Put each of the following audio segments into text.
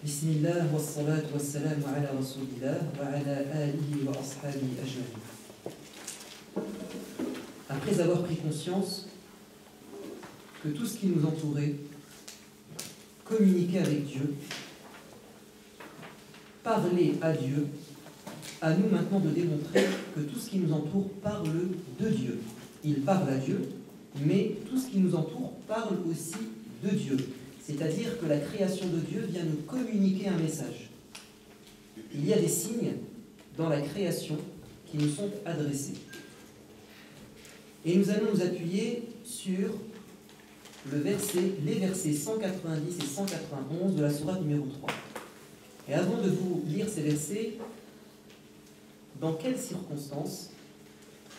Bismillah wa salatu wa salam ala rasulillah wa ala alihi wa ashabihi ajma'in. Après avoir pris conscience que tout ce qui nous entourait communiquait avec Dieu, parlait à Dieu, à nous maintenant de démontrer que tout ce qui nous entoure parle de Dieu. Il parle à Dieu, mais tout ce qui nous entoure parle aussi de Dieu. C'est-à-dire que la création de Dieu vient nous communiquer un message. Il y a des signes dans la création qui nous sont adressés. Et nous allons nous appuyer sur les versets 190 et 191 de la sourate numéro 3. Et avant de vous lire ces versets, dans quelles circonstances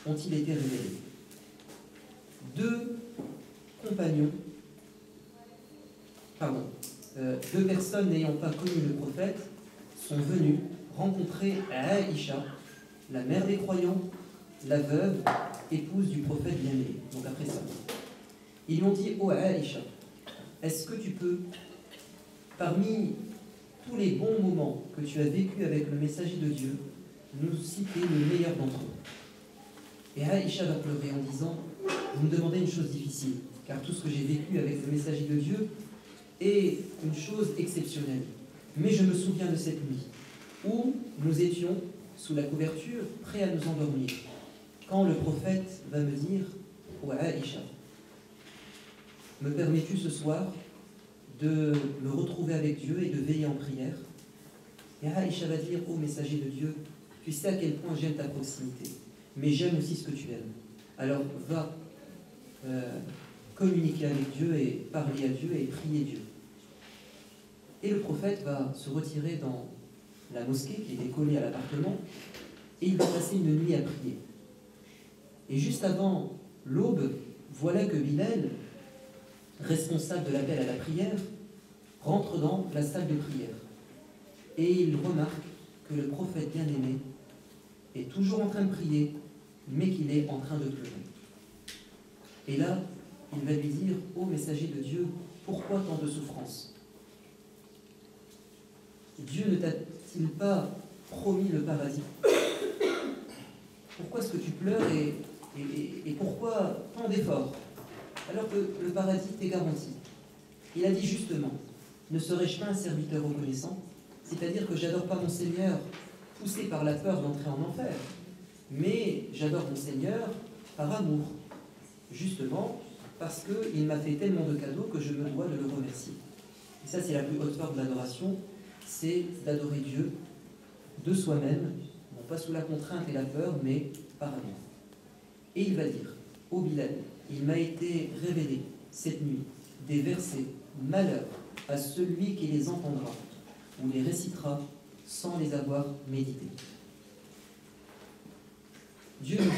ont-ils été révélés? Deux personnes n'ayant pas connu le prophète sont venues rencontrer Aïcha, la mère des croyants, la veuve, épouse du prophète bien-aimé. Donc après ça, ils lui ont dit: oh Aïcha, est-ce que tu peux, parmi tous les bons moments que tu as vécu avec le messager de Dieu, nous citer le meilleur d'entre eux? Et Aïcha va pleurer en disant: vous me demandez une chose difficile, car tout ce que j'ai vécu avec le messager de Dieu est une chose exceptionnelle. Mais je me souviens de cette nuit où nous étions sous la couverture, prêts à nous endormir, quand le prophète va me dire: oh Aïcha, me permets-tu ce soir de me retrouver avec Dieu et de veiller en prière? Et Aïcha va dire: ô messager de Dieu, tu sais à quel point j'aime ta proximité, mais j'aime aussi ce que tu aimes. Alors va communiquer avec Dieu et parler à Dieu et prier Dieu. Et le prophète va se retirer dans la mosquée qui était collée à l'appartement et il va passer une nuit à prier. Et juste avant l'aube, voilà que Bilal, responsable de l'appel à la prière, rentre dans la salle de prière. Et il remarque que le prophète bien-aimé est toujours en train de prier, mais qu'il est en train de pleurer. Et là, il va lui dire: ô messager de Dieu, pourquoi tant de souffrance? Dieu ne t'a-t-il pas promis le paradis? Pourquoi est-ce que tu pleures et pourquoi tant d'efforts alors que le paradis t'est garanti? Il a dit justement: ne serais-je pas un serviteur reconnaissant? C'est-à-dire que j'adore pas mon Seigneur poussé par la peur d'entrer en enfer, mais j'adore mon Seigneur par amour, justement parce qu'il m'a fait tellement de cadeaux que je me dois de le remercier. Et ça, c'est la plus haute forme de l'adoration, c'est d'adorer Dieu de soi-même, non pas sous la contrainte et la peur, mais par amour. Et il va dire: ô Bilal, il m'a été révélé cette nuit des versets: malheur à celui qui les entendra ou les récitera sans les avoir médités. Dieu nous dit: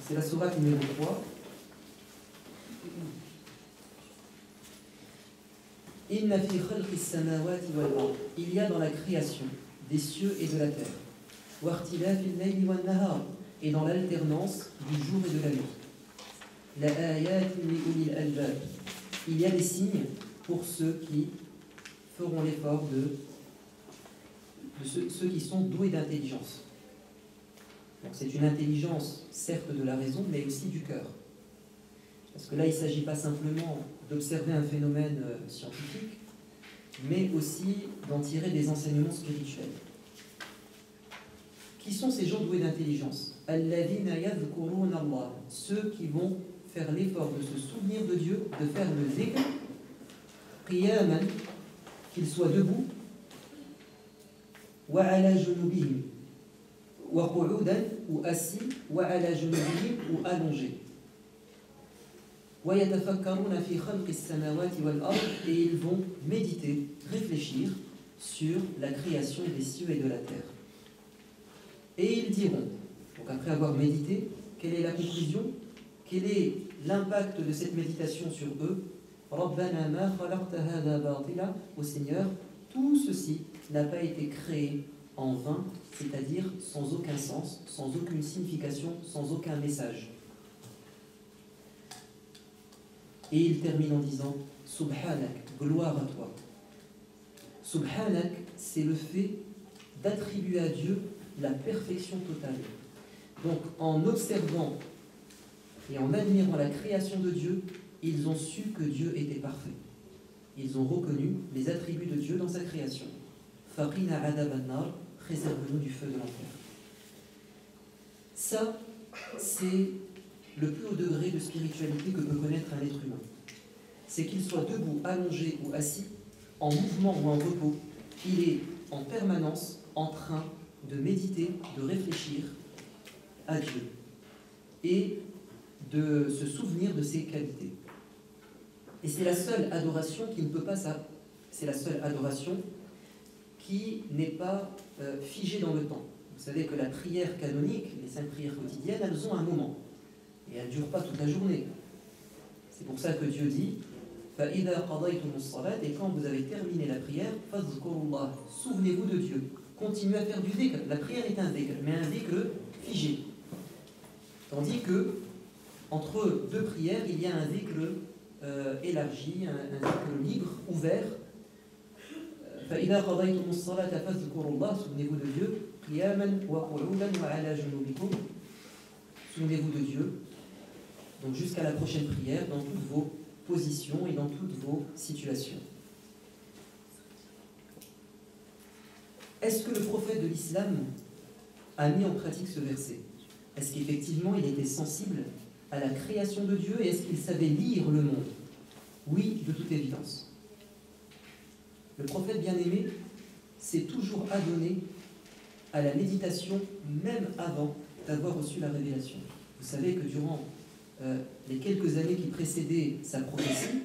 c'est la sourate numéro 3. Il y a dans la création des cieux et de la terre, et dans l'alternance du jour et de la nuit, il y a des signes pour ceux qui feront l'effort de ceux qui sont doués d'intelligence. Donc c'est une intelligence certes de la raison, mais aussi du cœur. Parce que là, il ne s'agit pas simplement d'observer un phénomène scientifique, mais aussi d'en tirer des enseignements spirituels. Qui sont ces gens doués d'intelligence? Ceux qui vont faire l'effort de se souvenir de Dieu, de faire le zikr, qiyaman, qu'ils soient debout, wa ala junubihim, wa qu'udan, ou assis, wa ala junubihim, ou allongés. Et ils vont méditer, réfléchir sur la création des cieux et de la terre. Et ils diront, donc après avoir médité, quelle est la conclusion? Quel est l'impact de cette méditation sur eux? Au Seigneur, tout ceci n'a pas été créé en vain, c'est-à-dire sans aucun sens, sans aucune signification, sans aucun message. Et il termine en disant Subhanak, gloire à toi. Subhanak, c'est le fait d'attribuer à Dieu la perfection totale. Donc, en observant et en admirant la création de Dieu, ils ont su que Dieu était parfait. Ils ont reconnu les attributs de Dieu dans sa création. Faqina adab an-nar, préserve-nous du feu de l'enfer. Ça, c'est le plus haut degré de spiritualité que peut connaître un être humain. C'est qu'il soit debout, allongé ou assis, en mouvement ou en repos, il est en permanence en train de méditer, de réfléchir à Dieu et de se souvenir de ses qualités. Et c'est la seule adoration qui ne peut pas ça. C'est la seule adoration qui n'est pas figée dans le temps. Vous savez que la prière canonique, les 5 prières quotidiennes, elles ont un moment. Et elles ne durent pas toute la journée. C'est pour ça que Dieu dit فَإِذَا قَضَيْتُمُ الصَّلَاةَ, et quand vous avez terminé la prière, فَاذْكُرُوا اللَّهَ, souvenez-vous de Dieu. Continuez à faire du dhikr. La prière est un dhikr, mais un dhikr figé. Tandis que entre 2 prières, il y a un dhikr élargi, un dhikr libre, ouvert. فَإِذَا قَضَيْتُمُ الصَّلَاةَ فَاذْكُرُوا اللَّهَ, souvenez-vous de Dieu. قِيَامًا وَقُعُودًا وَعَلَى جُنُوبِكُمْ, souvenez-vous de Dieu. Donc jusqu'à la prochaine prière, dans toutes vos positions et dans toutes vos situations. Est-ce que le prophète de l'islam a mis en pratique ce verset? Est-ce qu'effectivement il était sensible à la création de Dieu et est-ce qu'il savait lire le monde? Oui, de toute évidence. Le prophète bien-aimé s'est toujours adonné à la méditation, même avant d'avoir reçu la révélation. Vous savez que durant les quelques années qui précédaient sa prophétie,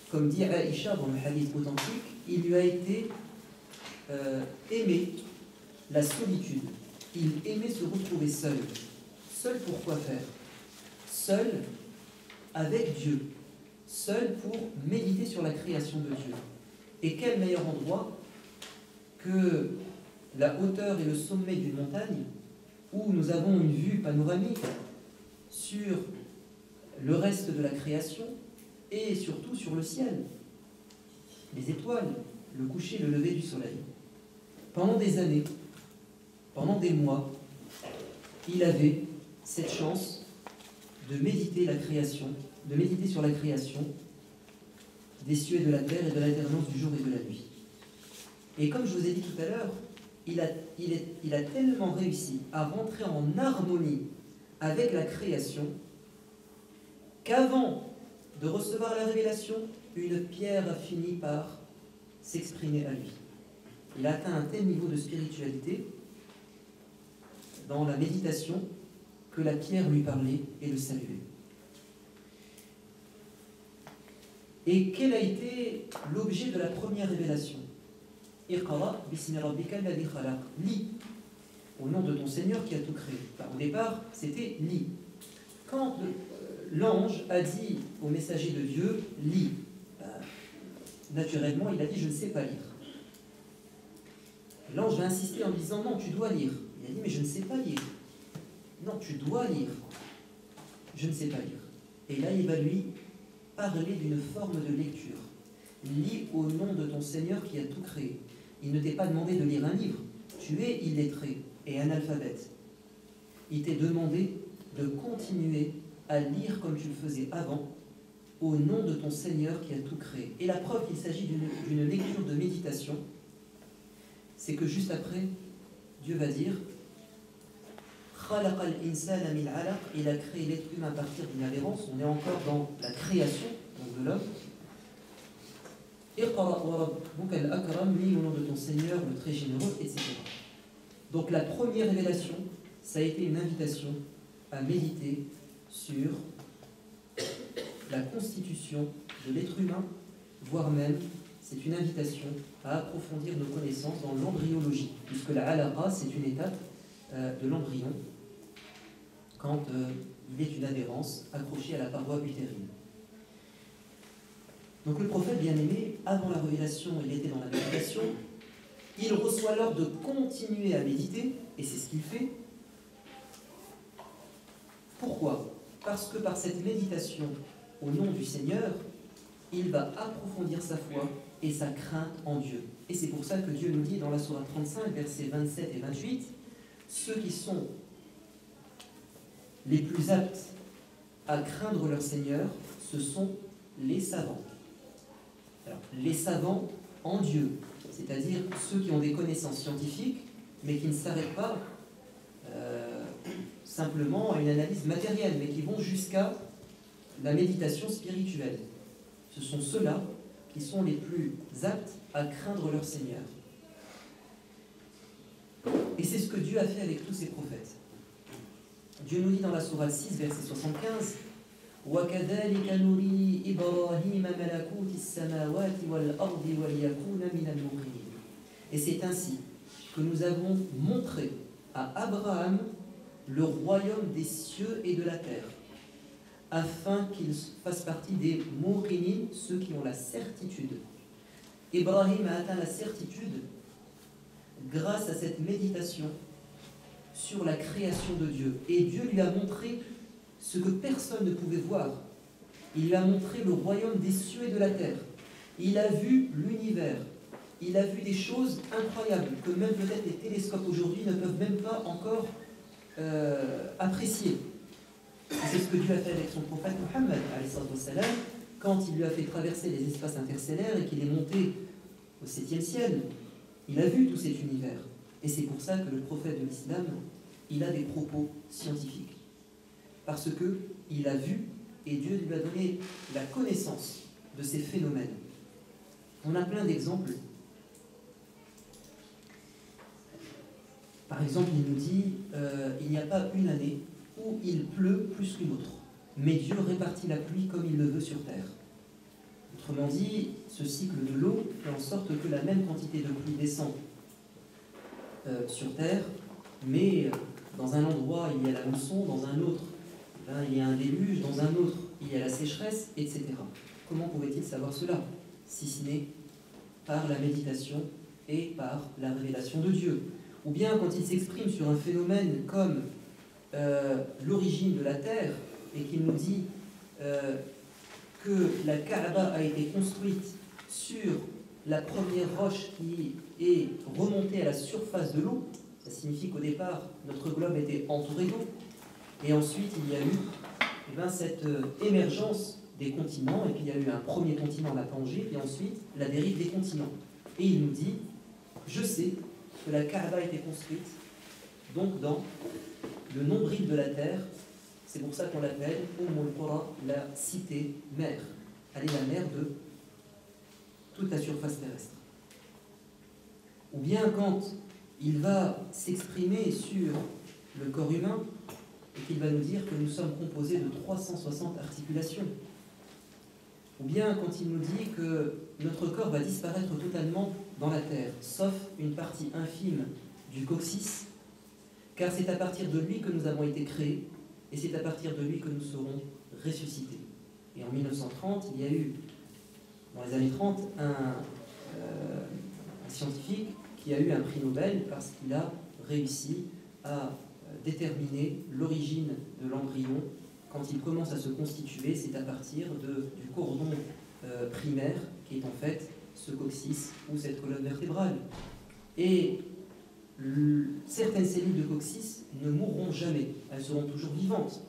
comme dit Aïcha dans le hadith authentique, il lui a été aimé la solitude. Il aimait se retrouver seul. Seul pour quoi faire? Seul avec Dieu. Seul pour méditer sur la création de Dieu. Et quel meilleur endroit que la hauteur et le sommet d'une montagne où nous avons une vue panoramique sur le reste de la création et surtout sur le ciel, les étoiles, le coucher, le lever du soleil. Pendant des années, pendant des mois, il avait cette chance de méditer la création, de méditer sur la création des cieux et de la terre et de l'alternance du jour et de la nuit. Et comme je vous ai dit tout à l'heure, il a tellement réussi à rentrer en harmonie avec la création qu'avant de recevoir la révélation, une pierre a fini par s'exprimer à lui. Il a atteint un tel niveau de spiritualité dans la méditation que la pierre lui parlait et le saluait. Et quel a été l'objet de la première révélation? Iqra bismi rabbika alladhi khalaq. Lis au nom de ton Seigneur qui a tout créé. Enfin, au départ, c'était lis. Quand l'ange a dit au messager de Dieu, lis, naturellement, il a dit, je ne sais pas lire. L'ange va insister en disant, non, tu dois lire. Il a dit, mais je ne sais pas lire. Non, tu dois lire. Je ne sais pas lire. Et là, il va lui parler d'une forme de lecture. Lis au nom de ton Seigneur qui a tout créé. Il ne t'est pas demandé de lire un livre. Tu es illettré et analphabète. Il t'est demandé de continuer à lire comme tu le faisais avant, au nom de ton Seigneur qui a tout créé. Et la preuve qu'il s'agit d'une lecture de méditation, c'est que juste après, Dieu va dire il a créé l'être humain à partir d'une adhérence. On est encore dans la création de l'homme. Lis au nom de ton Seigneur, le très généreux, etc. Donc la première révélation, ça a été une invitation à méditer sur la constitution de l'être humain, voire même, c'est une invitation à approfondir nos connaissances dans l'embryologie, puisque la halaqa, c'est une étape de l'embryon, quand il est une adhérence accrochée à la paroi utérine. Donc le prophète bien-aimé, avant la révélation, il était dans la méditation, il reçoit l'ordre de continuer à méditer, et c'est ce qu'il fait. Pourquoi? Parce que par cette méditation, au nom du Seigneur, il va approfondir sa foi et sa crainte en Dieu. Et c'est pour ça que Dieu nous dit dans la sourate 35, versets 27 et 28, ceux qui sont les plus aptes à craindre leur Seigneur, ce sont les savants. Alors, les savants en Dieu, c'est-à-dire ceux qui ont des connaissances scientifiques, mais qui ne s'arrêtent pas simplement à une analyse matérielle, mais qui vont jusqu'à la méditation spirituelle. Ce sont ceux-là qui sont les plus aptes à craindre leur Seigneur. Et c'est ce que Dieu a fait avec tous ses prophètes. Dieu nous dit dans la sourate 6, verset 75, وَكَذَلِكَ نُرِي إِبْرَاهِيمَ مَلَكُوتِ السَّمَاوَاتِ وَالْأَرْضِ وَلِيَكُونَ مِنَ الْمُوقِنِينَ. Et c'est ainsi que nous avons montré à Abraham le royaume des cieux et de la terre, afin qu'il fasse partie des Mourinin, ceux qui ont la certitude. Ibrahim a atteint la certitude grâce à cette méditation sur la création de Dieu. Et Dieu lui a montré ce que personne ne pouvait voir. Il lui a montré le royaume des cieux et de la terre. Il a vu l'univers. Il a vu des choses incroyables que même peut-être les télescopes aujourd'hui ne peuvent même pas encore apprécier. C'est ce que Dieu a fait avec son prophète Mohammed, quand il lui a fait traverser les espaces interstellaires et qu'il est monté au 7e ciel. Il a vu tout cet univers. Et c'est pour ça que le prophète de l'islam, il a des propos scientifiques. Parce qu'il a vu et Dieu lui a donné la connaissance de ces phénomènes. On a plein d'exemples. Par exemple, il nous dit il n'y a pas une année où il pleut plus qu'une autre, mais Dieu répartit la pluie comme il le veut sur terre. Autrement dit, ce cycle de l'eau fait en sorte que la même quantité de pluie descend sur terre, mais dans un endroit il y a la mousson, dans un autre il y a un déluge, dans un autre il y a la sécheresse, etc. Comment pouvait-il savoir cela, si ce n'est par la méditation et par la révélation de Dieu? Ou bien quand il s'exprime sur un phénomène comme l'origine de la terre, et qu'il nous dit que la Kaaba a été construite sur la première roche qui est remontée à la surface de l'eau, ça signifie qu'au départ, notre globe était entouré d'eau, et ensuite il y a eu cette émergence des continents, et puis il y a eu un premier continent, la Pangée, et ensuite la dérive des continents. Et il nous dit, je sais que la Kaaba a été construite donc dans le nombril de la terre. C'est pour ça qu'on l'appelle Ummul Qura, la cité mère. Elle est la mère de toute la surface terrestre. Ou bien quand il va s'exprimer sur le corps humain et qu'il va nous dire que nous sommes composés de 360 articulations. Ou bien quand il nous dit que notre corps va disparaître totalement dans la terre, sauf une partie infime du coccyx, car c'est à partir de lui que nous avons été créés, et c'est à partir de lui que nous serons ressuscités. Et en 1930, il y a eu, dans les années 30, un scientifique qui a eu un prix Nobel parce qu'il a réussi à déterminer l'origine de l'embryon. Quand il commence à se constituer, c'est à partir du cordon primaire qui est en fait ce coccyx ou cette colonne vertébrale. Et certaines cellules de coccyx ne mourront jamais, elles seront toujours vivantes.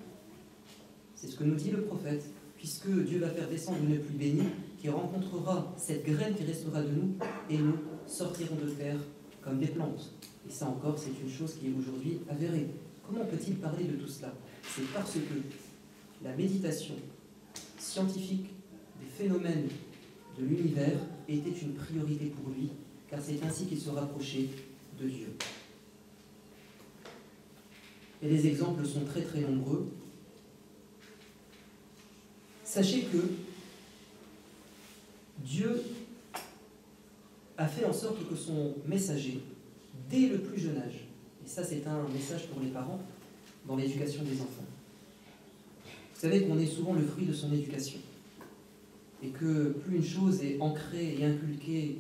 C'est ce que nous dit le prophète, puisque Dieu va faire descendre une pluie bénie qui rencontrera cette graine qui restera de nous, et nous sortirons de terre comme des plantes. Et ça encore, c'est une chose qui est aujourd'hui avérée. Comment peut-il parler de tout cela? C'est parce que la méditation scientifique des phénomènes de l'univers était une priorité pour lui, car c'est ainsi qu'il se rapprochait de Dieu. Et les exemples sont très très nombreux. Sachez que Dieu a fait en sorte que son messager, dès le plus jeune âge, et ça c'est un message pour les parents dans l'éducation des enfants. Vous savez qu'on est souvent le fruit de son éducation, et que plus une chose est ancrée et inculquée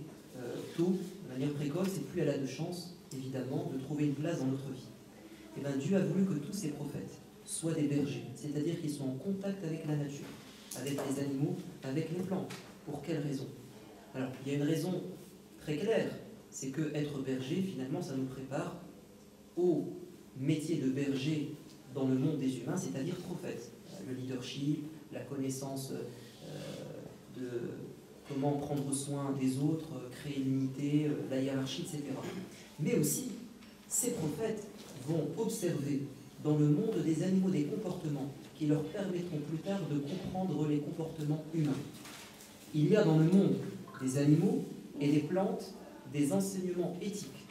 tôt, de manière précoce, et plus elle a de chances, évidemment, de trouver une place dans notre vie. Et bien Dieu a voulu que tous ces prophètes soient des bergers, c'est-à-dire qu'ils soient en contact avec la nature. avec les animaux, avec les plantes. Pour quelle raison? Alors, il y a une raison très claire, c'est que être berger, finalement, ça nous prépare au métier de berger dans le monde des humains, c'est-à-dire prophète. Le leadership, la connaissance de comment prendre soin des autres, créer l'unité, la hiérarchie, etc. Mais aussi, ces prophètes vont observer dans le monde des animaux des comportements qui leur permettront plus tard de comprendre les comportements humains. Il y a dans le monde des animaux et des plantes des enseignements éthiques.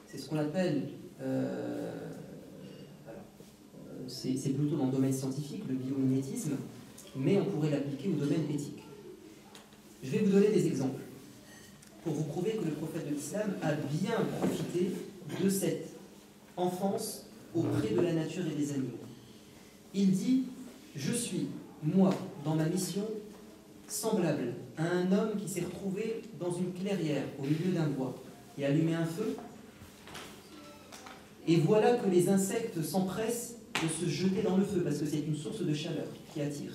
C'est ce qu'on appelle, c'est plutôt dans le domaine scientifique, le biomimétisme, mais on pourrait l'appliquer au domaine éthique. Je vais vous donner des exemples pour vous prouver que le prophète de l'islam a bien profité de cette enfance auprès de la nature et des animaux. Il dit « Je suis, moi, dans ma mission, semblable à un homme qui s'est retrouvé dans une clairière au milieu d'un bois et a allumé un feu, et voilà que les insectes s'empressent de se jeter dans le feu, parce que c'est une source de chaleur qui attire.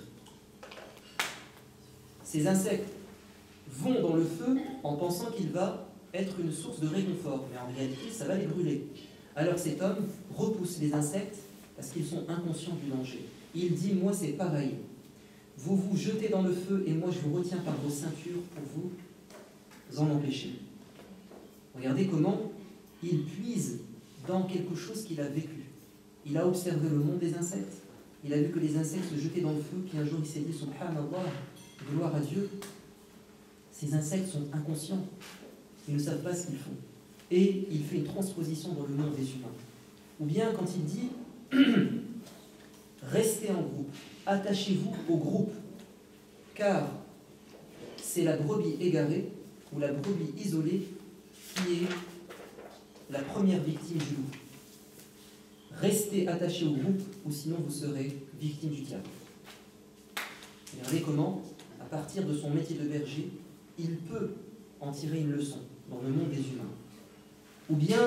Ces insectes vont dans le feu en pensant qu'il va être une source de réconfort, mais en réalité, ça va les brûler. Alors cet homme repousse les insectes parce qu'ils sont inconscients du danger. Il dit, moi c'est pareil. Vous vous jetez dans le feu et moi je vous retiens par vos ceintures pour vous en empêcher. Regardez comment il puise dans quelque chose qu'il a vécu. Il a observé le monde des insectes. Il a vu que les insectes se jetaient dans le feu, puis un jour il s'est dit, subhanallah, gloire à Dieu. Ces insectes sont inconscients. Ils ne savent pas ce qu'ils font. Et il fait une transposition dans le monde des humains. Ou bien quand il dit restez en groupe, attachez-vous au groupe, car c'est la brebis égarée ou la brebis isolée qui est la première victime du loup. Restez attachés au groupe ou sinon vous serez victime du diable. Regardez comment, à partir de son métier de berger, il peut en tirer une leçon dans le monde des humains. Ou bien,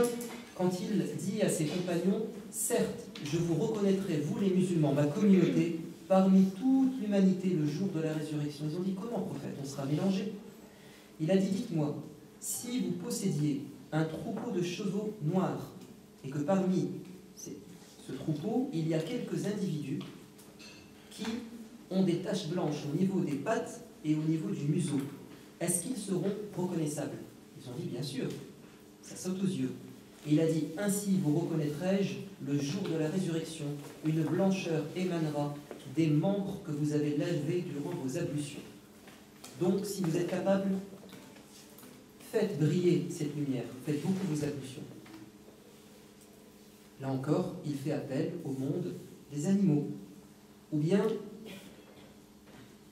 quand il dit à ses compagnons, certes, je vous reconnaîtrai, vous les musulmans, ma communauté, parmi toute l'humanité le jour de la résurrection. Ils ont dit, comment prophète? On sera mélangés. Il a dit, dites-moi, si vous possédiez un troupeau de chevaux noirs, et que parmi ce troupeau, il y a quelques individus qui ont des taches blanches au niveau des pattes et au niveau du museau, est-ce qu'ils seront reconnaissables? Ils ont dit, bien sûr. Ça saute aux yeux. Et il a dit, ainsi vous reconnaîtrai-je le jour de la résurrection, une blancheur émanera des membres que vous avez lavés durant vos ablutions. Donc, si vous êtes capable, faites briller cette lumière, faites beaucoup vos ablutions. Là encore, il fait appel au monde des animaux. Ou bien,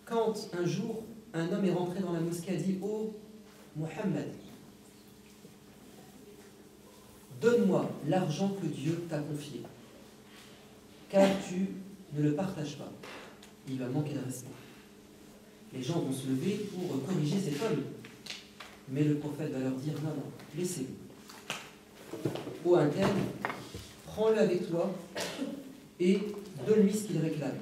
quand un jour, un homme est rentré dans la mosquée et a dit, ô Mohammed, donne-moi l'argent que Dieu t'a confié, car tu ne le partages pas. Il va manquer de respect. Les gens vont se lever pour corriger cet homme. Mais le prophète va leur dire, non, non, laissez-le. Ô interne, prends-le avec toi et donne-lui ce qu'il réclame.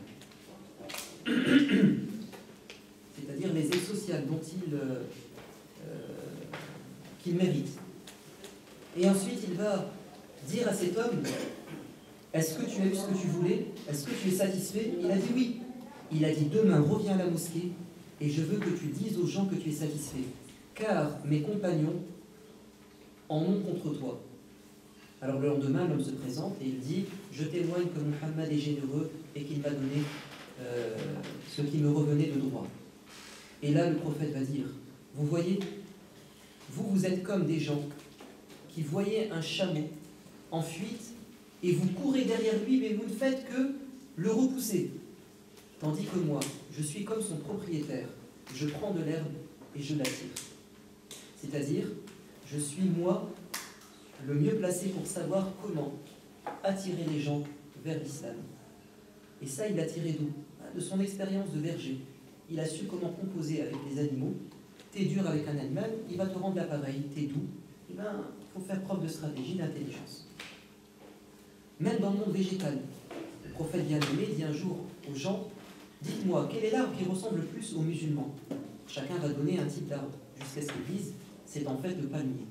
C'est-à-dire les aides sociales dont qu'il mérite. Et ensuite, il va dire à cet homme, est-ce que tu as eu ce que tu voulais? Est-ce que tu es satisfait? Il a dit oui. Il a dit, demain, reviens à la mosquée et je veux que tu dises aux gens que tu es satisfait. Car mes compagnons en ont contre toi. Alors le lendemain, l'homme se présente et il dit, je témoigne que Muhammad est généreux et qu'il m'a donné ce qui me revenait de droit. Et là, le prophète va dire, vous voyez, vous êtes comme des gens qui voyez un chameau en fuite et vous courez derrière lui, mais vous ne faites que le repousser. Tandis que moi, je suis comme son propriétaire. Je prends de l'herbe et je l'attire. C'est-à-dire, je suis moi le mieux placé pour savoir comment attirer les gens vers l'islam. Et ça, il l'a tiré d'où? De son expérience de berger. Il a su comment composer avec les animaux. T'es dur avec un animal, il va te rendre l'appareil. T'es doux, eh bien, il faut faire preuve de stratégie, d'intelligence. Même dans le monde végétal, le prophète bien-aimé dit un jour aux gens, dites-moi, quel est l'arbre qui ressemble le plus aux musulmans? Chacun va donner un type d'arbre, jusqu'à ce qu'ils disent, c'est en fait le palmier.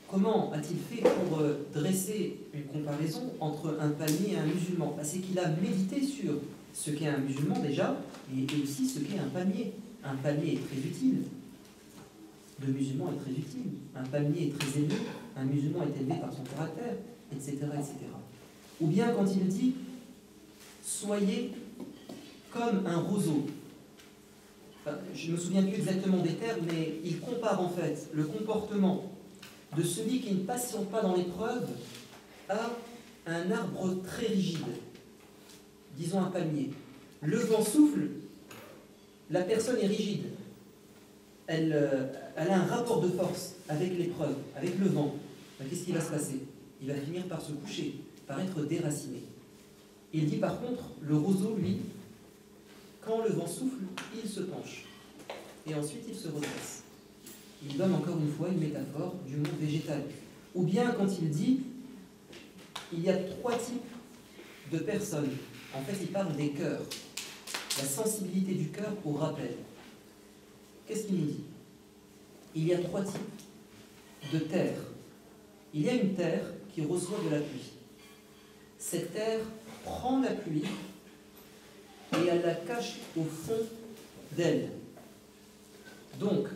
Comment a-t-il fait pour dresser une comparaison entre un palmier et un musulman? C'est qu'il a médité sur ce qu'est un musulman déjà, et aussi ce qu'est un palmier. Un palmier est très utile. Le musulman est très utile. Un palmier est très élevé. Un musulman est élevé par son caractère, etc., etc. Ou bien quand il dit « soyez comme un roseau ». Je ne me souviens plus exactement des termes, mais il compare en fait le comportement de celui qui ne patiente pas dans l'épreuve à un arbre très rigide, disons un palmier. Le vent souffle, la personne est rigide, elle a un rapport de force avec l'épreuve, avec le vent. Qu'est-ce qui va se passer? Il va finir par se coucher, par être déraciné. Il dit par contre, le roseau, lui, quand le vent souffle, il se penche. Et ensuite, il se redresse. Il donne encore une fois une métaphore du monde végétal. Ou bien quand il dit, il y a 3 types de personnes. En fait, il parle des cœurs. La sensibilité du cœur au rappel. Qu'est-ce qu'il nous dit? Il y a 3 types de terre. Il y a une terre qui reçoit de la pluie. Cette terre prend la pluie et elle la cache au fond d'elle. Donc,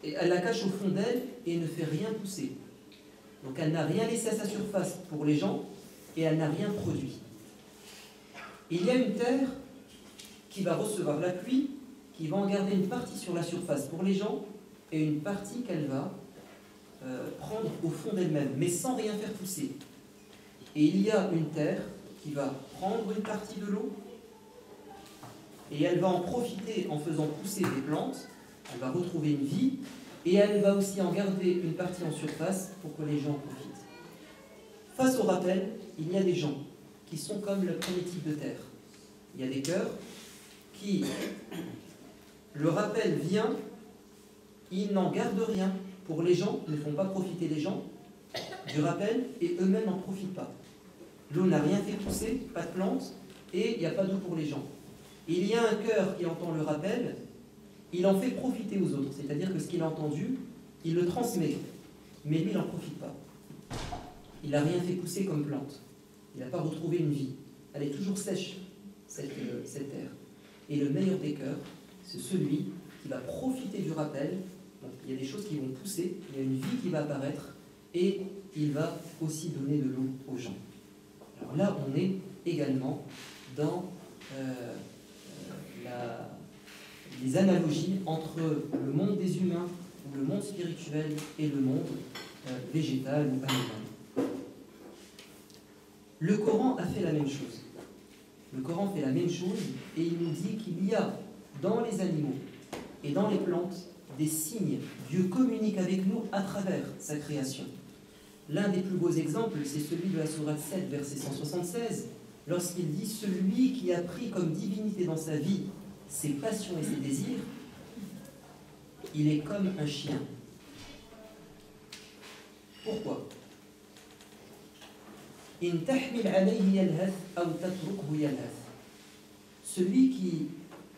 elle la cache au fond d'elle et ne fait rien pousser. Donc elle n'a rien laissé à sa surface pour les gens et elle n'a rien produit. Il y a une terre qui va recevoir la pluie, qui va en garder une partie sur la surface pour les gens et une partie qu'elle va prendre au fond d'elle-même, mais sans rien faire pousser. Et il y a une terre qui va prendre une partie de l'eau et elle va en profiter en faisant pousser des plantes, elle va retrouver une vie et elle va aussi en garder une partie en surface pour que les gens profitent. Face au rappel, il y a des gens qui sont comme le premier type de terre. Il y a des cœurs qui, le rappel vient, ils n'en gardent rien pour les gens, ils ne font pas profiter les gens du rappel et eux-mêmes n'en profitent pas. L'eau n'a rien fait pousser, pas de plantes, et il n'y a pas d'eau pour les gens. Il y a un cœur qui entend le rappel, il en fait profiter aux autres, c'est-à-dire que ce qu'il a entendu, il le transmet, mais lui, il n'en profite pas. Il n'a rien fait pousser comme plante, il n'a pas retrouvé une vie, elle est toujours sèche, cette terre. Et le meilleur des cœurs, c'est celui qui va profiter du rappel. Donc, il y a des choses qui vont pousser, il y a une vie qui va apparaître, et il va aussi donner de l'eau aux gens. Alors là, on est également dans les analogies entre le monde des humains, ou le monde spirituel, et le monde végétal ou animal. Le Coran a fait la même chose. Le Coran fait la même chose, et il nous dit qu'il y a dans les animaux et dans les plantes des signes. Dieu communique avec nous à travers sa création. L'un des plus beaux exemples, c'est celui de la sourate 7, verset 176, lorsqu'il dit « Celui qui a pris comme divinité dans sa vie ses passions et ses désirs, il est comme un chien. » Pourquoi? « In tahmil alayhi yalhath aw tatrukhu yalhath » Celui qui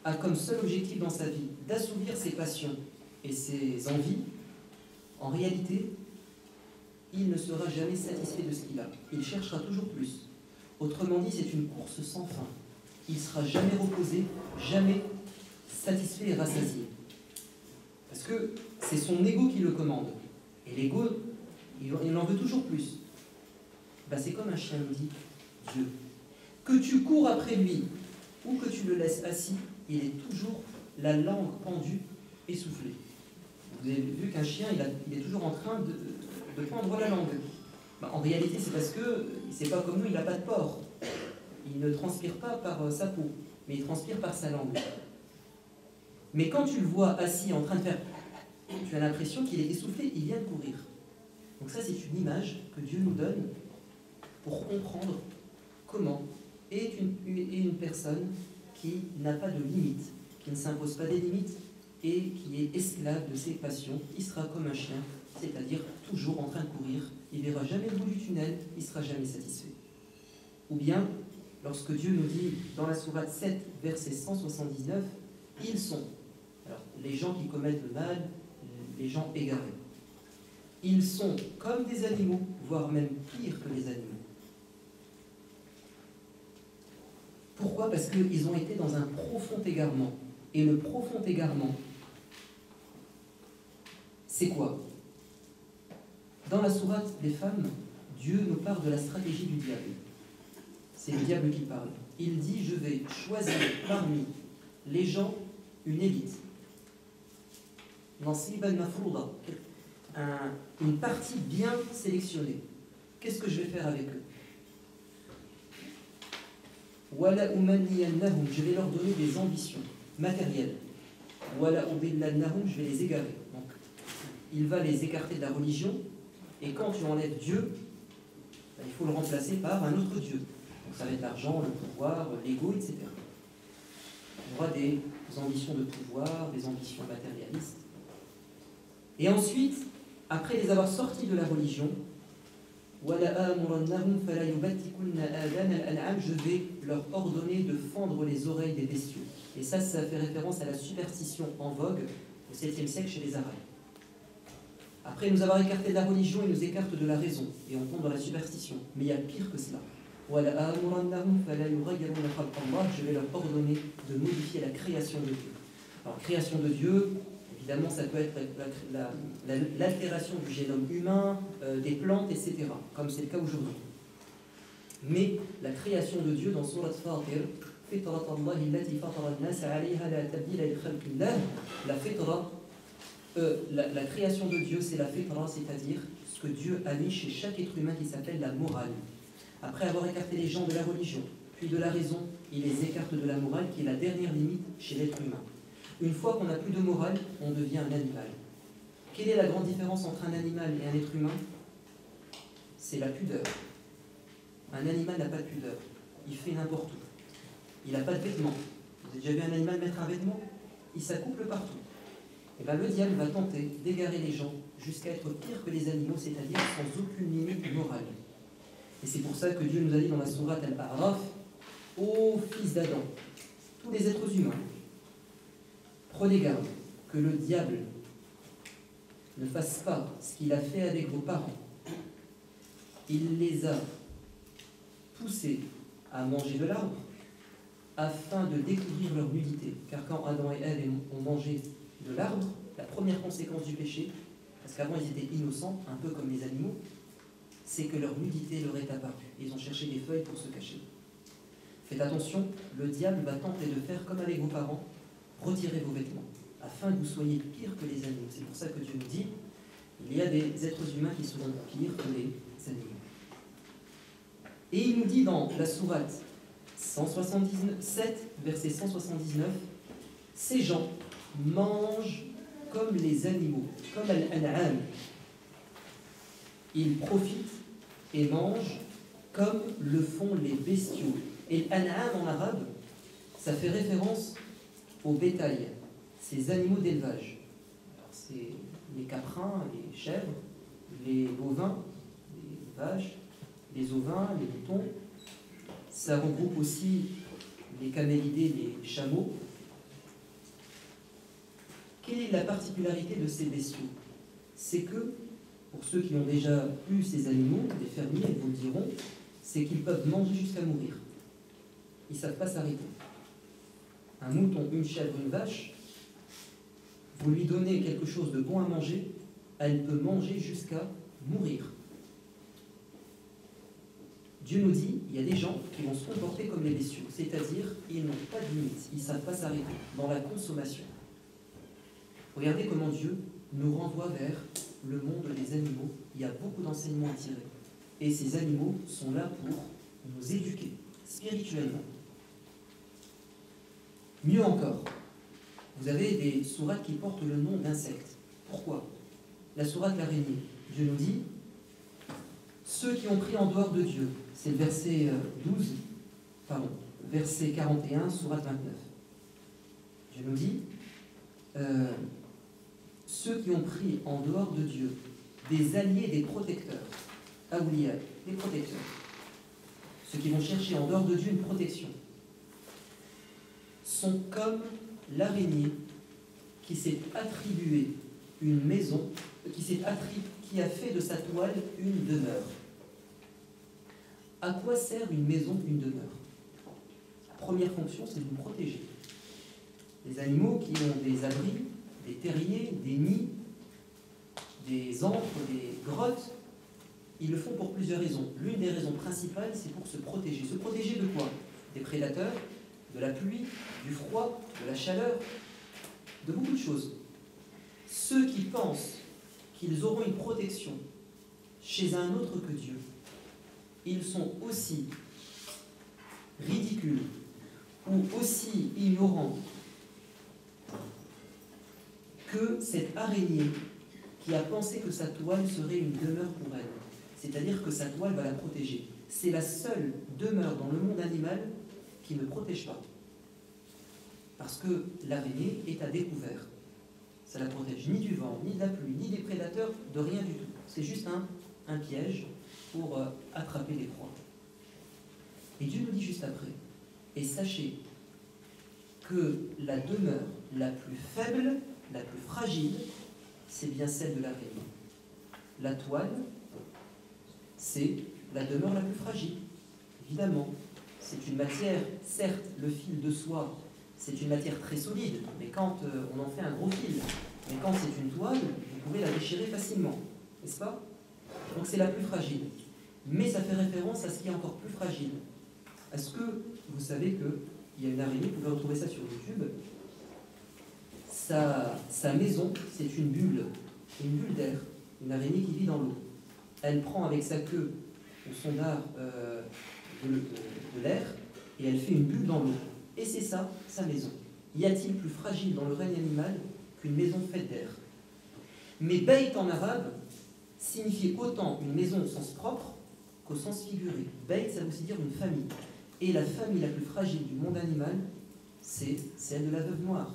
a comme seul objectif dans sa vie d'assouvir ses passions et ses envies, en réalité, il ne sera jamais satisfait de ce qu'il a. Il cherchera toujours plus. Autrement dit, c'est une course sans fin. Il ne sera jamais reposé, jamais satisfait et rassasié. Parce que c'est son ego qui le commande. Et l'ego, il en veut toujours plus. C'est comme un chien, nous dit Dieu. Que tu cours après lui ou que tu le laisses assis, il est toujours la langue pendue, essoufflée. Vous avez vu qu'un chien, il est toujours en train de pendre la langue. En réalité, c'est parce que c'est pas comme nous, il n'a pas de pores. Il ne transpire pas par sa peau, mais il transpire par sa langue. Mais quand tu le vois assis en train de faire, tu as l'impression qu'il est essoufflé, il vient de courir. Donc ça, c'est une image que Dieu nous donne pour comprendre comment est une personne qui n'a pas de limites, qui ne s'impose pas des limites et qui est esclave de ses passions. Il sera comme un chien, c'est-à-dire toujours en train de courir. Il ne verra jamais le bout du tunnel, il ne sera jamais satisfait. Ou bien, lorsque Dieu nous dit dans la sourate 7, verset 179, ils sont, alors les gens qui commettent le mal, les gens égarés, ils sont comme des animaux, voire même pire que les animaux. Pourquoi? Parce qu'ils ont été dans un profond égarement. Et le profond égarement, c'est quoi? Dans la sourate des femmes, Dieu nous parle de la stratégie du diable. C'est le diable qui parle. Il dit, je vais choisir parmi les gens une élite. Nasiban mafrouda, une partie bien sélectionnée. Qu'est-ce que je vais faire avec eux? Je vais leur donner des ambitions matérielles. Je vais les égarer. Donc, il va les écarter de la religion, et quand tu enlèves Dieu, il faut le remplacer par un autre Dieu. Donc, ça va être l'argent, le pouvoir, l'ego, etc. On aura des ambitions de pouvoir, des ambitions matérialistes. Et ensuite, après les avoir sortis de la religion, je vais leur ordonner de fendre les oreilles des bestiaux. Et ça fait référence à la superstition en vogue au 7e siècle chez les Arabes. Après nous avoir écarté de la religion, ils nous écartent de la raison, et on tombe dans la superstition. Mais il y a pire que cela. Je vais leur ordonner de modifier la création de Dieu. Alors, création de Dieu, évidemment, ça peut être l'altération du génome humain, des plantes, etc., comme c'est le cas aujourd'hui. Mais la création de Dieu dans Surat Fatir, la création de Dieu, c'est la fitra, c'est-à-dire ce que Dieu a mis chez chaque être humain qui s'appelle la morale. Après avoir écarté les gens de la religion, puis de la raison, il les écarte de la morale, qui est la dernière limite chez l'être humain. Une fois qu'on n'a plus de morale, on devient un animal. Quelle est la grande différence entre un animal et un être humain? C'est la pudeur. Un animal n'a pas de pudeur. Il fait n'importe où. Il n'a pas de vêtements. Vous avez déjà vu un animal mettre un vêtement? Il s'accouple partout. Et bien le diable va tenter d'égarer les gens jusqu'à être pire que les animaux, c'est-à-dire sans aucune limite morale. Et c'est pour ça que Dieu nous a dit dans la sourate Al-A'raf, ô fils d'Adam, tous les êtres humains, prenez garde que le diable ne fasse pas ce qu'il a fait avec vos parents. Il les a poussés à manger de l'arbre afin de découvrir leur nudité. Car quand Adam et Ève ont mangé de l'arbre, la première conséquence du péché, parce qu'avant ils étaient innocents, un peu comme les animaux, c'est que leur nudité leur est apparue. Ils ont cherché des feuilles pour se cacher. Faites attention, le diable va tenter de faire comme avec vos parents, retirer vos vêtements, afin que vous soyez pire que les animaux. C'est pour ça que Dieu nous dit, il y a des êtres humains qui seront pires que les animaux. Et il nous dit dans la sourate 177, verset 179, ces gens mangent comme les animaux, comme al-an'am. Ils profitent et mangent comme le font les bestiaux. Et l'an'am en arabe, ça fait référence au bétail, ces animaux d'élevage. C'est les caprins, les chèvres, les bovins, les vaches, les ovins, les moutons. Ça regroupe aussi les camélidés, les chameaux. Quelle est la particularité de ces bestiaux? C'est que, pour ceux qui ont déjà eu ces animaux, les fermiers vous le diront, c'est qu'ils peuvent manger jusqu'à mourir. Ils ne savent pas s'arrêter. Un mouton, une chèvre, une vache, vous lui donnez quelque chose de bon à manger, elle peut manger jusqu'à mourir. Dieu nous dit, il y a des gens qui vont se comporter comme les bestiaux, c'est-à-dire ils n'ont pas de limite, ils ne savent pas s'arrêter dans la consommation. Regardez comment Dieu nous renvoie vers le monde des animaux. Il y a beaucoup d'enseignements à tirer. Et ces animaux sont là pour nous éduquer spirituellement. Mieux encore, vous avez des sourates qui portent le nom d'insectes. Pourquoi? La sourate l'araignée, Dieu nous dit, ceux qui ont pris en dehors de Dieu, c'est le verset 41, sourate 29. Dieu nous dit, ceux qui ont pris en dehors de Dieu des alliés, des protecteurs, awliya, des protecteurs, ceux qui vont chercher en dehors de Dieu une protection, sont comme l'araignée qui s'est attribué une maison, qui a fait de sa toile une demeure. À quoi sert une maison, une demeure? La première fonction, c'est de nous protéger. Les animaux qui ont des abris, des terriers, des nids, des antres, des grottes, ils le font pour plusieurs raisons. L'une des raisons principales, c'est pour se protéger. Se protéger de quoi? Des prédateurs, de la pluie, du froid, de la chaleur, de beaucoup de choses. Ceux qui pensent qu'ils auront une protection chez un autre que Dieu, ils sont aussi ridicules ou aussi ignorants que cette araignée qui a pensé que sa toile serait une demeure pour elle. C'est-à-dire que sa toile va la protéger. C'est la seule demeure dans le monde animal qui ne protège pas. Parce que l'araignée est à découvert. Ça ne la protège ni du vent, ni de la pluie, ni des prédateurs, de rien du tout. C'est juste un piège pour attraper les proies. Et Dieu nous dit juste après, et sachez que la demeure la plus faible, la plus fragile, c'est bien celle de l'araignée. La toile, c'est la demeure la plus fragile, évidemment. C'est une matière, certes, le fil de soie, c'est une matière très solide, mais quand on en fait un gros fil, mais quand c'est une toile, vous pouvez la déchirer facilement, n'est-ce pas? Donc c'est la plus fragile. Mais ça fait référence à ce qui est encore plus fragile. Est-ce que vous savez qu'il y a une araignée, vous pouvez retrouver ça sur YouTube, sa maison, c'est une bulle d'air, une araignée qui vit dans l'eau. Elle prend avec sa queue au sondage de l'air et elle fait une bulle dans l'eau. Et c'est ça, sa maison. Y a-t-il plus fragile dans le règne animal qu'une maison faite d'air? Mais Beit en arabe signifie autant une maison au sens propre qu'au sens figuré. Beit, ça veut aussi dire une famille. Et la famille la plus fragile du monde animal, c'est celle de la veuve noire.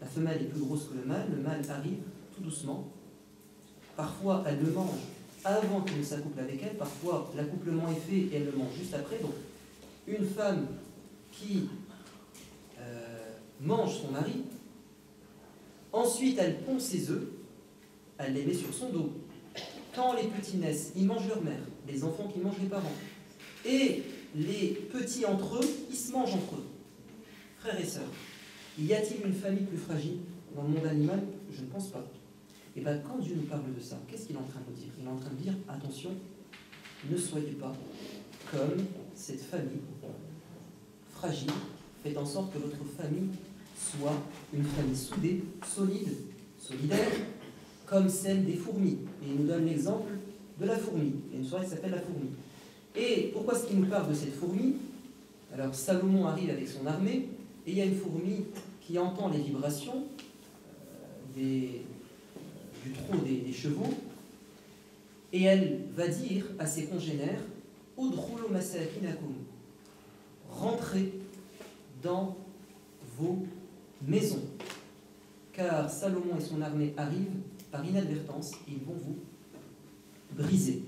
La femelle est plus grosse que le mâle arrive tout doucement. Parfois, elle le mange avant qu'il ne s'accouple avec elle, parfois l'accouplement est fait et elle le mange juste après. Donc, une femme qui mange son mari, ensuite elle pond ses œufs, elle les met sur son dos. Quand les petits naissent, ils mangent leur mère, les enfants qui mangent les parents. Et les petits entre eux, ils se mangent entre eux, frères et sœurs. Y a-t-il une famille plus fragile dans le monde animal? Je ne pense pas. Et bien quand Dieu nous parle de ça, qu'est-ce qu'il est en train de nous dire? Il est en train de dire, attention, ne soyez pas comme cette famille fragile. Faites en sorte que votre famille soit une famille soudée, solide, solidaire, comme celle des fourmis. Et il nous donne l'exemple de la fourmi. Il y a une soirée qui s'appelle la fourmi. Et pourquoi est-ce qu'il nous parle de cette fourmi? Alors Salomon arrive avec son armée, et il y a une fourmi qui entend les vibrations du trot des chevaux, et elle va dire à ses congénères, Udkhulu masakinakum, rentrez dans vos maisons, car Salomon et son armée arrivent par inadvertance et ils vont vous briser.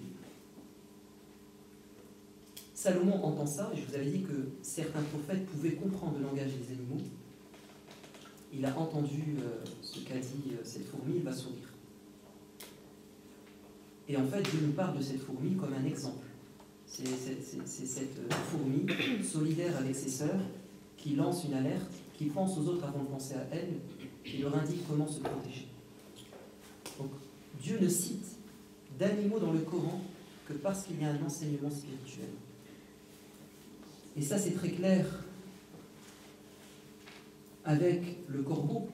Salomon entend ça, et je vous avais dit que certains prophètes pouvaient comprendre le langage des animaux. Il a entendu ce qu'a dit cette fourmi, il va sourire. Et en fait, Dieu nous parle de cette fourmi comme un exemple. C'est cette fourmi solidaire avec ses sœurs qui lance une alerte, qui pense aux autres avant de penser à elle, qui leur indique comment se protéger. Donc, Dieu ne cite d'animaux dans le Coran que parce qu'il y a un enseignement spirituel. Et ça, c'est très clair avec le corbeau.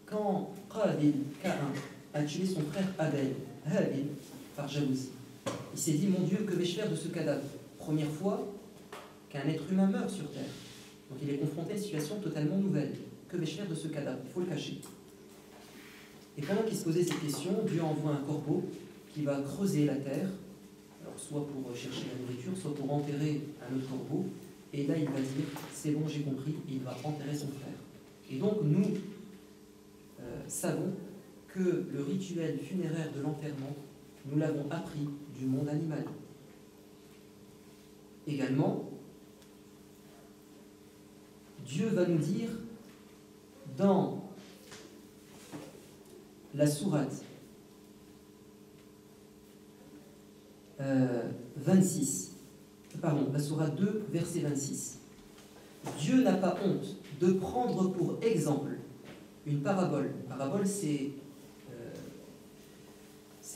Quand Qabil, Caïn, a tué son frère Abel, Habil, par jalousie, il s'est dit, mon Dieu, que vais-je faire de ce cadavre? Première fois qu'un être humain meurt sur terre. Donc il est confronté à une situation totalement nouvelle. Que vais-je faire de ce cadavre? Il faut le cacher. Et pendant qu'il se posait cette question, Dieu envoie un corbeau qui va creuser la terre, alors soit pour chercher la nourriture, soit pour enterrer un autre corbeau. Et là, il va dire, c'est bon, j'ai compris, et il va enterrer son frère. Et donc, nous savons que le rituel funéraire de l'enterrement, nous l'avons appris du monde animal. Également, Dieu va nous dire dans la sourate 2, verset 26. Dieu n'a pas honte de prendre pour exemple une parabole. Une parabole, c'est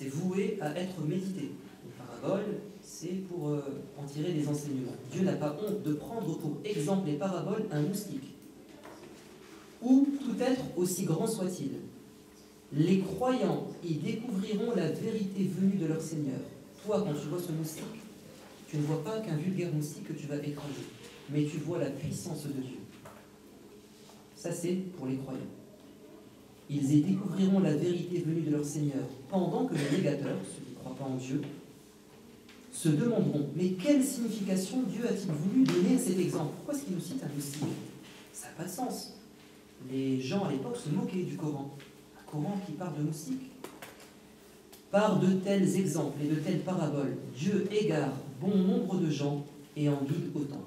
voué à être médité. Une parabole, c'est pour en tirer des enseignements. Dieu n'a pas honte de prendre pour exemple les paraboles un moustique, ou tout être aussi grand soit-il. Les croyants y découvriront la vérité venue de leur Seigneur. Toi, quand tu vois ce moustique, tu ne vois pas qu'un vulgaire moustique que tu vas écraser, mais tu vois la puissance de Dieu. Ça, c'est pour les croyants. Ils y découvriront la vérité venue de leur Seigneur, pendant que les négateurs, ceux qui ne croient pas en Dieu, se demanderont, mais quelle signification Dieu a-t-il voulu donner à cet exemple? Pourquoi est-ce qu'il nous cite un moustique? Ça n'a pas de sens. Les gens à l'époque se moquaient du Coran. Un Coran qui parle de moustiques. Par de tels exemples et de telles paraboles, Dieu égare bon nombre de gens et en guide autant.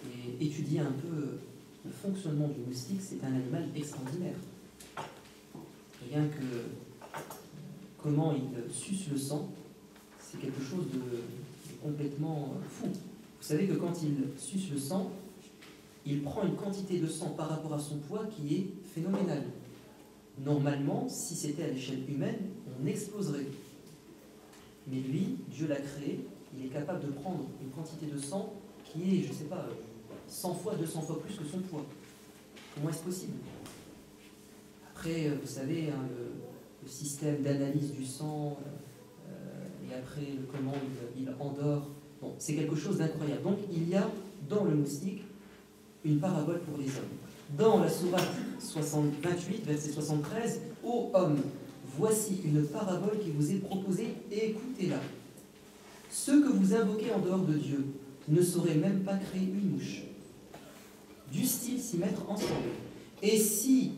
Et étudier un peu le fonctionnement du moustique, c'est un animal extraordinaire. Rien que comment il suce le sang, c'est quelque chose de complètement fou. Vous savez que quand il suce le sang, il prend une quantité de sang par rapport à son poids qui est phénoménale. Normalement, si c'était à l'échelle humaine, on exploserait. Mais lui, Dieu l'a créé, il est capable de prendre une quantité de sang qui est, je ne sais pas, 100 fois, 200 fois plus que son poids. Comment est-ce possible? Après, vous savez, hein, le système d'analyse du sang, et après comment il endort, bon, c'est quelque chose d'incroyable. Donc, il y a dans le moustique une parabole pour les hommes. Dans la sourate 28, verset 73, « Ô homme, voici une parabole qui vous est proposée, et écoutez-la. Ceux que vous invoquez en dehors de Dieu ne sauraient même pas créer une mouche. Dussent-ils s'y mettre ensemble? Et si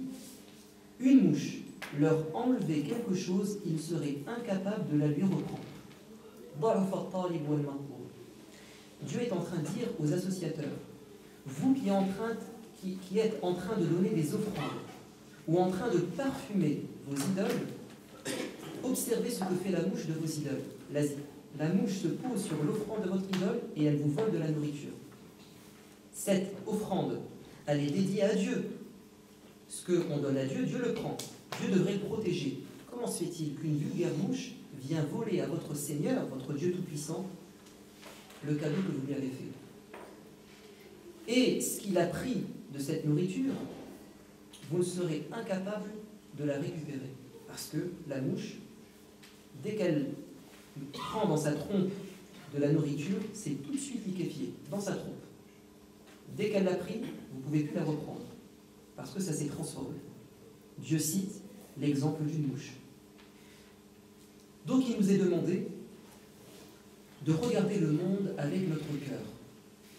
une mouche leur enlevait quelque chose, ils seraient incapables de la lui reprendre. » Dieu est en train de dire aux associateurs, vous qui êtes en train de donner des offrandes ou en train de parfumer vos idoles, observez ce que fait la mouche de vos idoles. La mouche se pose sur l'offrande de votre idole et elle vous vole de la nourriture. Cette offrande, elle est dédiée à Dieu. Ce qu'on donne à Dieu, Dieu le prend. Dieu devrait le protéger. Comment se fait-il qu'une vulgaire mouche vient voler à votre Seigneur, votre Dieu Tout-Puissant, le cadeau que vous lui avez fait? Et ce qu'il a pris de cette nourriture, vous serez incapable de la récupérer. Parce que la mouche, dès qu'elle prend dans sa trompe de la nourriture, c'est tout de suite liquéfié, dans sa trompe. Dès qu'elle l'a pris, vous ne pouvez plus la reprendre. Parce que ça s'est transformé. Dieu cite l'exemple d'une mouche. Donc il nous est demandé de regarder le monde avec notre cœur,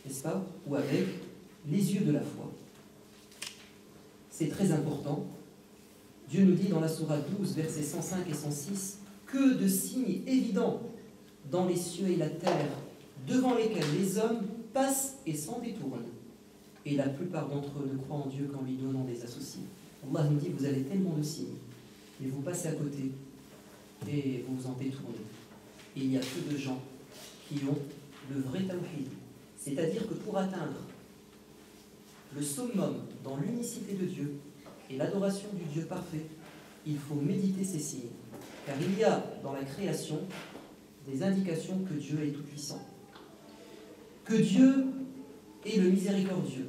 n'est-ce pas? Ou avec les yeux de la foi. C'est très important. Dieu nous dit dans la sourate 12, versets 105 et 106, « Que de signes évidents dans les cieux et la terre, devant lesquels les hommes passent et s'en détournent. Et la plupart d'entre eux ne croient en Dieu qu'en lui donnant des associés. » Allah nous dit, vous avez tellement de signes, mais vous passez à côté et vous vous en détournez. Et il y a peu de gens qui ont le vrai tawhid. C'est-à-dire que pour atteindre le summum dans l'unicité de Dieu et l'adoration du Dieu parfait, il faut méditer ces signes. Car il y a dans la création des indications que Dieu est tout-puissant. Que Dieu est le miséricordieux.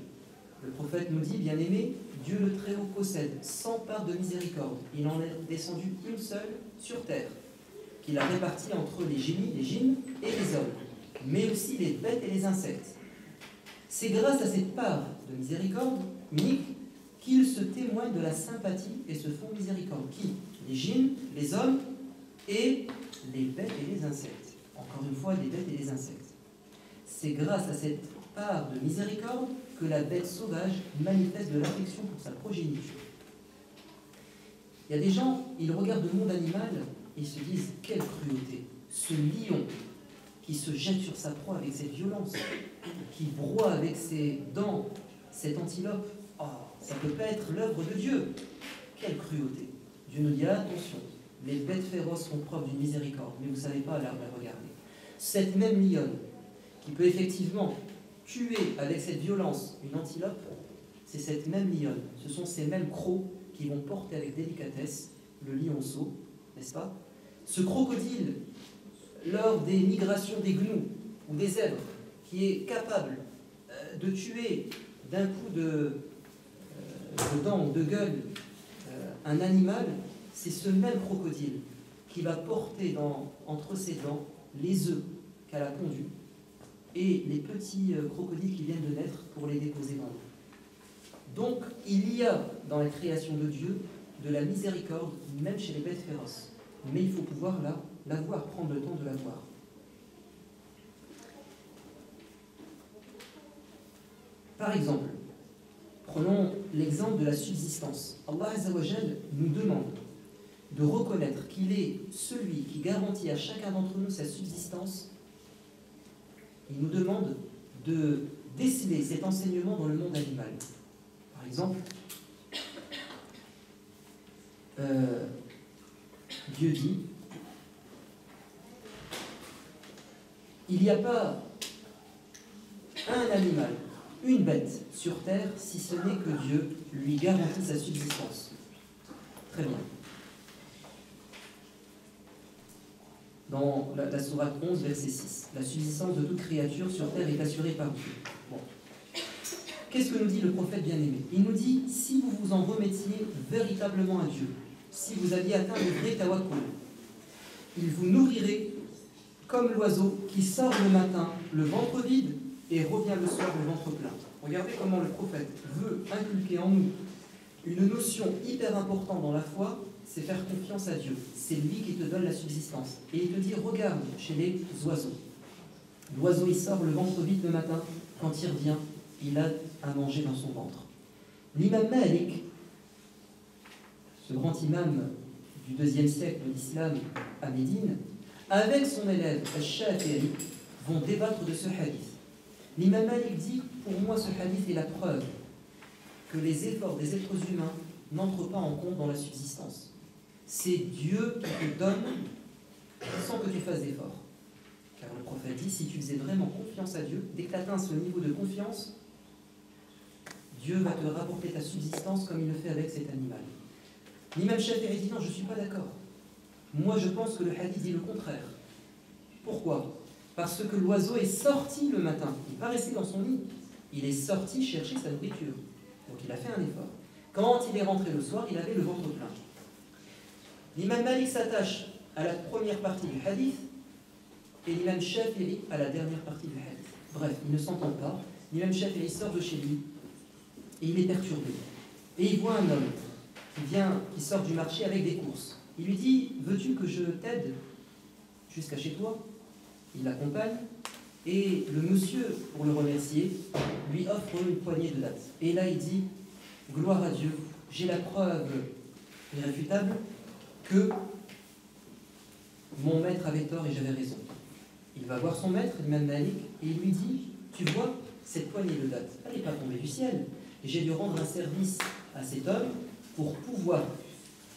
Le prophète nous dit, bien-aimé, Dieu le Très-Haut possède 100 parts de miséricorde. Il en est descendu une seule sur terre, qu'il a répartie entre les génies, les djinns et les hommes, mais aussi les bêtes et les insectes. C'est grâce à cette part de miséricorde unique qu'ils se témoignent de la sympathie et se font miséricorde. Qui? Les djinns, les hommes et les bêtes et les insectes. Encore une fois, les bêtes et les insectes. C'est grâce à cette part de miséricorde que la bête sauvage manifeste de l'affection pour sa progéniture. Il y a des gens, ils regardent le monde animal et ils se disent, quelle cruauté! Ce lion qui se jette sur sa proie avec cette violence, qui broie avec ses dents cette antilope. Oh, ça ne peut pas être l'œuvre de Dieu. Quelle cruauté. Dieu nous dit attention, les bêtes féroces font preuve d'une miséricorde, mais vous ne savez pas la regarder. Cette même lionne qui peut effectivement tuer avec cette violence une antilope, c'est cette même lionne, ce sont ces mêmes crocs qui vont porter avec délicatesse le lionceau, n'est-ce pas? Ce crocodile, lors des migrations des gnous ou des zèbres, qui est capable de tuer d'un coup de dents ou de gueule un animal, c'est ce même crocodile qui va porter entre ses dents les œufs qu'elle a pondus et les petits crocodiles qui viennent de naître pour les déposer dans l'eau. Donc, il y a dans la création de Dieu de la miséricorde, même chez les bêtes féroces. Mais il faut pouvoir la voir, prendre le temps de la voir. Par exemple, prenons l'exemple de la subsistance. Allah Azza wa Jal nous demande de reconnaître qu'il est celui qui garantit à chacun d'entre nous sa subsistance. Il nous demande de déceler cet enseignement dans le monde animal. Par exemple, Dieu dit, il n'y a pas un animal, une bête sur terre, si ce n'est que Dieu lui garantit sa subsistance. Très bien. Dans la sourate 11, verset 6, la subsistance de toute créature sur terre est assurée par Dieu. Bon. Qu'est-ce que nous dit le prophète bien-aimé? Il nous dit, si vous vous en remettiez véritablement à Dieu, si vous aviez atteint le vrai tawakkul, il vous nourrirait comme l'oiseau qui sort le matin le ventre vide et revient le soir le ventre plein. Regardez comment le prophète veut inculquer en nous une notion hyper importante dans la foi, c'est faire confiance à Dieu. C'est lui qui te donne la subsistance. Et il te dit, regarde chez les oiseaux. L'oiseau, il sort le ventre vide le matin, quand il revient, il a à manger dans son ventre. L'imam Malik, ce grand imam du IIe siècle de l'islam à Médine, avec son élève Al-Shafi'i, vont débattre de ce hadith. L'imam Malik dit, pour moi ce hadith est la preuve que les efforts des êtres humains n'entrent pas en compte dans la subsistance. C'est Dieu qui te donne sans que tu fasses d'efforts. Car le prophète dit, si tu faisais vraiment confiance à Dieu, dès que tu atteins ce niveau de confiance, Dieu va te rapporter ta subsistance comme il le fait avec cet animal. L'imam Shafi'i dit, non, je ne suis pas d'accord. Moi, je pense que le hadith dit le contraire. Pourquoi? Parce que l'oiseau est sorti le matin. Il n'est pas resté dans son nid. Il est sorti chercher sa nourriture. Donc il a fait un effort. Quand il est rentré le soir, il avait le ventre plein. L'imam Malik s'attache à la première partie du hadith et l'imam Shafi'i à la dernière partie du hadith. Bref, ils ne s'entendent pas. L'imam Shafi'i sort de chez lui et il est perturbé. Et il voit un homme qui sort du marché avec des courses. Il lui dit, veux-tu que je t'aide jusqu'à chez toi? Il l'accompagne et le monsieur, pour le remercier, lui offre une poignée de dattes. Et là il dit, gloire à Dieu, j'ai la preuve irréfutable que mon maître avait tort et j'avais raison. Il va voir son maître, l'imam Malik, et il lui dit, tu vois, cette poignée de dattes, elle n'est pas tombée du ciel. J'ai dû rendre un service à cet homme pour pouvoir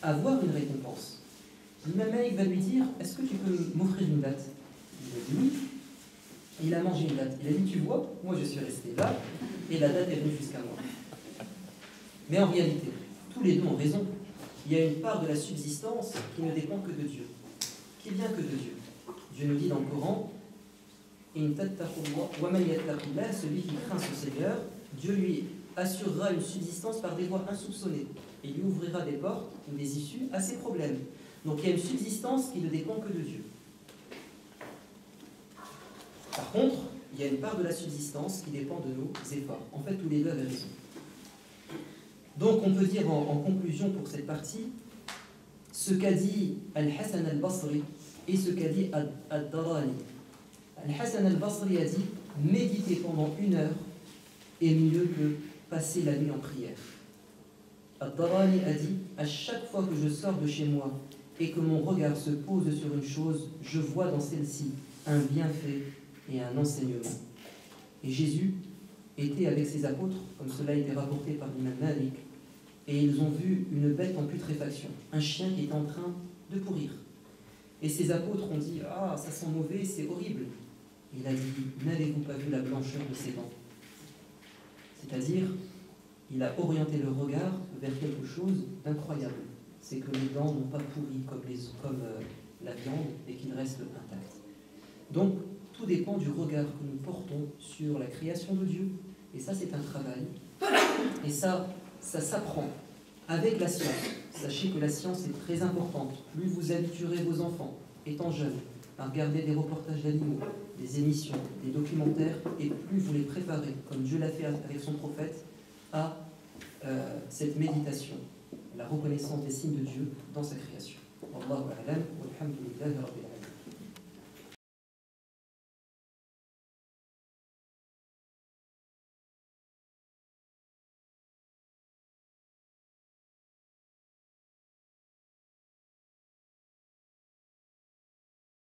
avoir une récompense. L'imam Malik va lui dire, est-ce que tu peux m'offrir une date? Il a dit oui. Il a mangé une date. Il a dit, tu vois, moi je suis resté là, et la date est venue jusqu'à moi. Mais en réalité, tous les deux ont raison. Il y a une part de la subsistance qui ne dépend que de Dieu. Qui vient que de Dieu. Dieu nous dit dans le Coran, celui qui craint son Seigneur, Dieu lui assurera une subsistance par des voies insoupçonnées et lui ouvrira des portes ou des issues à ses problèmes. Donc il y a une subsistance qui ne dépend que de Dieu. Par contre, il y a une part de la subsistance qui dépend de nos efforts. En fait, tous les deux avaient raison. Donc on peut dire en conclusion pour cette partie, ce qu'a dit Al-Hassan al-Basri et ce qu'a dit Ad-Darani. Al-Hassan al-Basri a dit, méditer pendant 1 heure est mieux que passer la nuit en prière. Ad-Darani a dit, à chaque fois que je sors de chez moi et que mon regard se pose sur une chose, je vois dans celle-ci un bienfait et un enseignement. Et Jésus était avec ses apôtres, comme cela a été rapporté par l'imam Malik, et ils ont vu une bête en putréfaction, un chien qui était en train de pourrir. Et ses apôtres ont dit « Ah, ça sent mauvais, c'est horrible ». Il a dit « N'avez-vous pas vu la blancheur de ses dents ?» C'est-à-dire, il a orienté le regard vers quelque chose d'incroyable. C'est que les dents n'ont pas pourri comme la viande et qu'ils restent intacts. Donc, tout dépend du regard que nous portons sur la création de Dieu. Et ça, c'est un travail. Et ça s'apprend avec la science. Sachez que la science est très importante. Plus vous habituerez vos enfants, étant jeunes, à regarder des reportages d'animaux, des émissions, des documentaires, et plus vous les préparez, comme Dieu l'a fait avec son prophète, à cette méditation, la reconnaissance des signes de Dieu dans sa création. Wallahu a'lam, walhamdulillahi rabbil alamin.